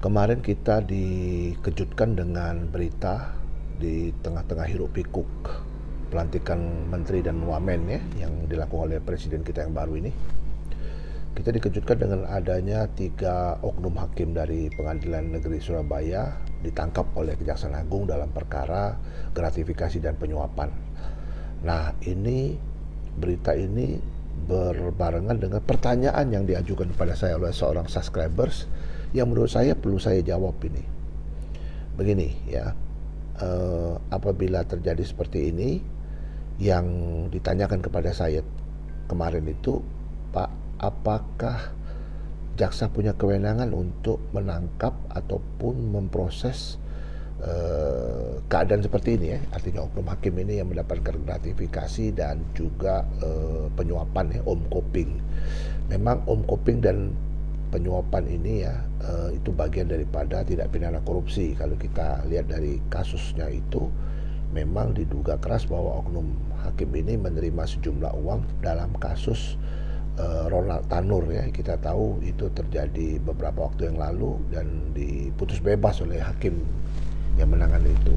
Kemarin kita dikejutkan dengan berita di tengah-tengah hiruk pikuk pelantikan menteri dan wamen ya yang dilakukan oleh presiden kita yang baru ini. Kita dikejutkan dengan adanya 3 oknum hakim dari Pengadilan Negeri Surabaya ditangkap oleh Kejaksaan Agung dalam perkara gratifikasi dan penyuapan. Nah, berita ini berbarengan dengan pertanyaan yang diajukan kepada saya oleh seorang subscribers yang menurut saya perlu saya jawab ini. Begini ya, apabila terjadi seperti ini, yang ditanyakan kepada saya kemarin itu, Pak, apakah jaksa punya kewenangan untuk menangkap ataupun memproses keadaan seperti ini ya, artinya oknum hakim ini yang mendapatkan gratifikasi dan juga penyuapan ya, omkoping. Memang omkoping dan penyuapan ini ya itu bagian daripada tindak pidana korupsi. Kalau kita lihat dari kasusnya itu, memang diduga keras bahwa oknum hakim ini menerima sejumlah uang dalam kasus Ronald Tanur ya. Kita tahu itu terjadi beberapa waktu yang lalu dan diputus bebas oleh hakim yang menangani itu.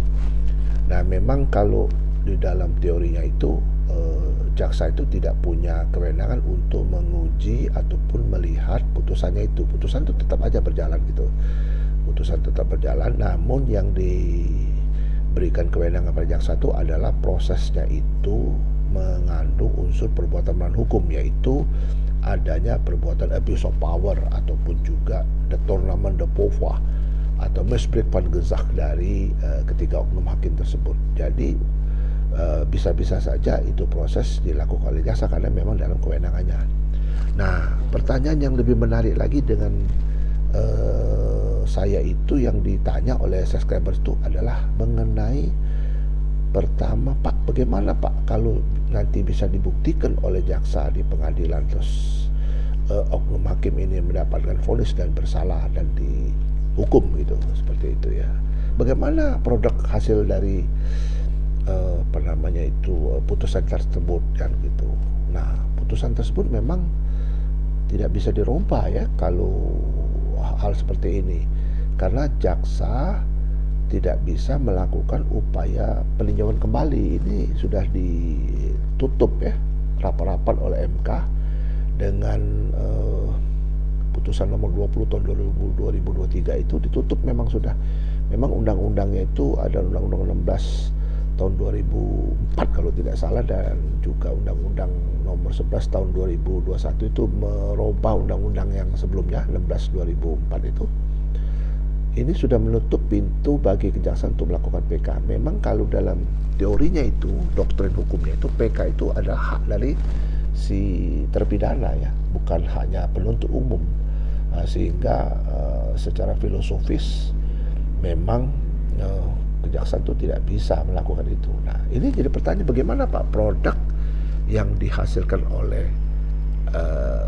Nah, memang kalau di dalam teorinya itu jaksa itu tidak punya kewenangan untuk menguji ataupun melihat putusannya itu. Putusan itu tetap aja berjalan gitu. Putusan tetap berjalan, namun yang diberikan kewenangan pada jaksa itu adalah prosesnya itu mengandung unsur perbuatan melawan hukum, yaitu adanya perbuatan abuse of power ataupun juga détournement de pouvoir atau misbruik van gezag dari ketiga oknum hakim tersebut. Jadi bisa-bisa saja itu proses dilakukan oleh jaksa karena memang dalam kewenangannya. Nah, pertanyaan yang lebih menarik lagi dengan saya itu yang ditanya oleh subscribers itu adalah mengenai pertama, Pak, bagaimana Pak kalau nanti bisa dibuktikan oleh jaksa di pengadilan terus oknum hakim ini mendapatkan vonis dan bersalah dan dihukum gitu, seperti itu ya. Bagaimana produk hasil dari putusan tersebut kan gitu. Nah, putusan tersebut memang tidak bisa dirubah ya kalau hal seperti ini, karena jaksa tidak bisa melakukan upaya peninjauan kembali. Ini sudah ditutup ya rapat-rapat oleh MK dengan putusan nomor 20 tahun 2023 itu ditutup. Memang undang-undangnya itu ada undang-undang 16 tahun 2004 kalau tidak salah, dan juga undang-undang nomor 11 tahun 2021 itu merubah undang-undang yang sebelumnya 16 2004 itu. Ini sudah menutup pintu bagi kejaksaan untuk melakukan PK. Memang kalau dalam teorinya itu, doktrin hukumnya itu, PK itu adalah hak dari si terpidana ya, bukan hanya penuntut umum. Sehingga secara filosofis memang kejaksaan itu tidak bisa melakukan itu. Nah, ini jadi pertanyaan, bagaimana Pak produk yang dihasilkan oleh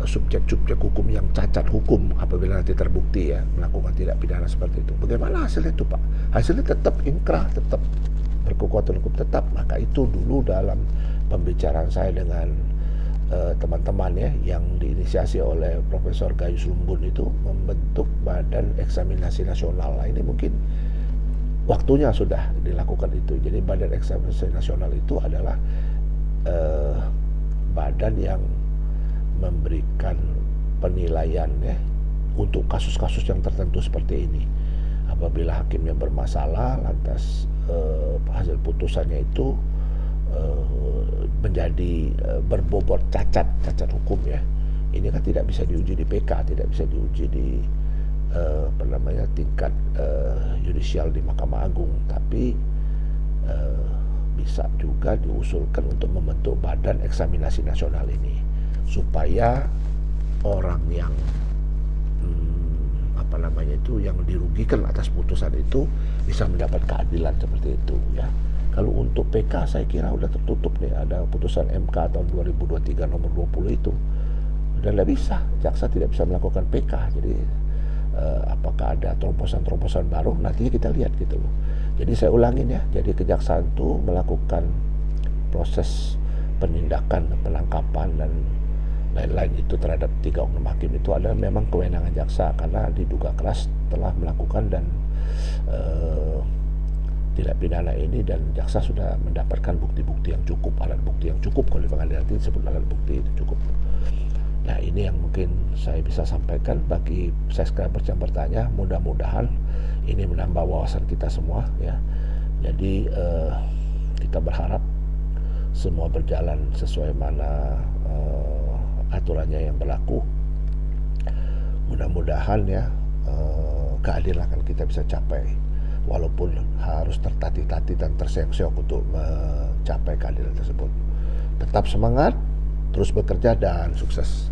subjek-subjek hukum yang cacat hukum apabila nanti terbukti ya melakukan tindak pidana seperti itu. Bagaimana hasilnya itu Pak? Hasilnya tetap inkrah, tetap berkekuatan hukum tetap. Maka itu dulu dalam pembicaraan saya dengan teman-teman ya yang diinisiasi oleh Profesor Gayus Lumbun itu membentuk Badan Eksaminasi Nasional. Nah, ini mungkin waktunya sudah dilakukan itu. Jadi Badan Eksaminasi Nasional itu adalah badan yang memberikan penilaian ya untuk kasus-kasus yang tertentu seperti ini. Apabila hakimnya bermasalah, lantas hasil putusannya itu menjadi berbobot cacat hukum ya. Ini kan tidak bisa diuji di PK, tidak bisa diuji di tingkat yudisial di Mahkamah Agung, tapi bisa juga diusulkan untuk membentuk Badan Eksaminasi Nasional ini supaya orang yang yang dirugikan atas putusan itu bisa mendapat keadilan seperti itu ya. Kalau untuk PK saya kira udah tertutup nih, ada putusan MK tahun 2023 nomor 20 itu. Dan tidak bisa, jaksa tidak bisa melakukan PK. Jadi apakah ada terobosan-terobosan baru, nantinya kita lihat gitu loh. Jadi saya ulangin ya, jadi kejaksaan itu melakukan proses penindakan, penangkapan dan lain-lain itu terhadap 3 oknum hakim itu adalah memang kewenangan jaksa karena diduga keras telah melakukan dan tindak pidana ini, dan jaksa sudah mendapatkan bukti-bukti yang cukup, alat bukti yang cukup. Kalau di pengadilan nanti disebut alat bukti itu cukup. Nah, ini yang mungkin saya bisa sampaikan bagi subscriber yang bertanya. Mudah-mudahan ini menambah wawasan kita semua ya. Jadi kita berharap semua berjalan sesuai mana aturannya yang berlaku. Mudah-mudahan ya keadilan akan kita bisa capai, walaupun harus tertatih-tatih dan terseok-seok untuk mencapai keadilan tersebut. Tetap semangat, terus bekerja, dan sukses.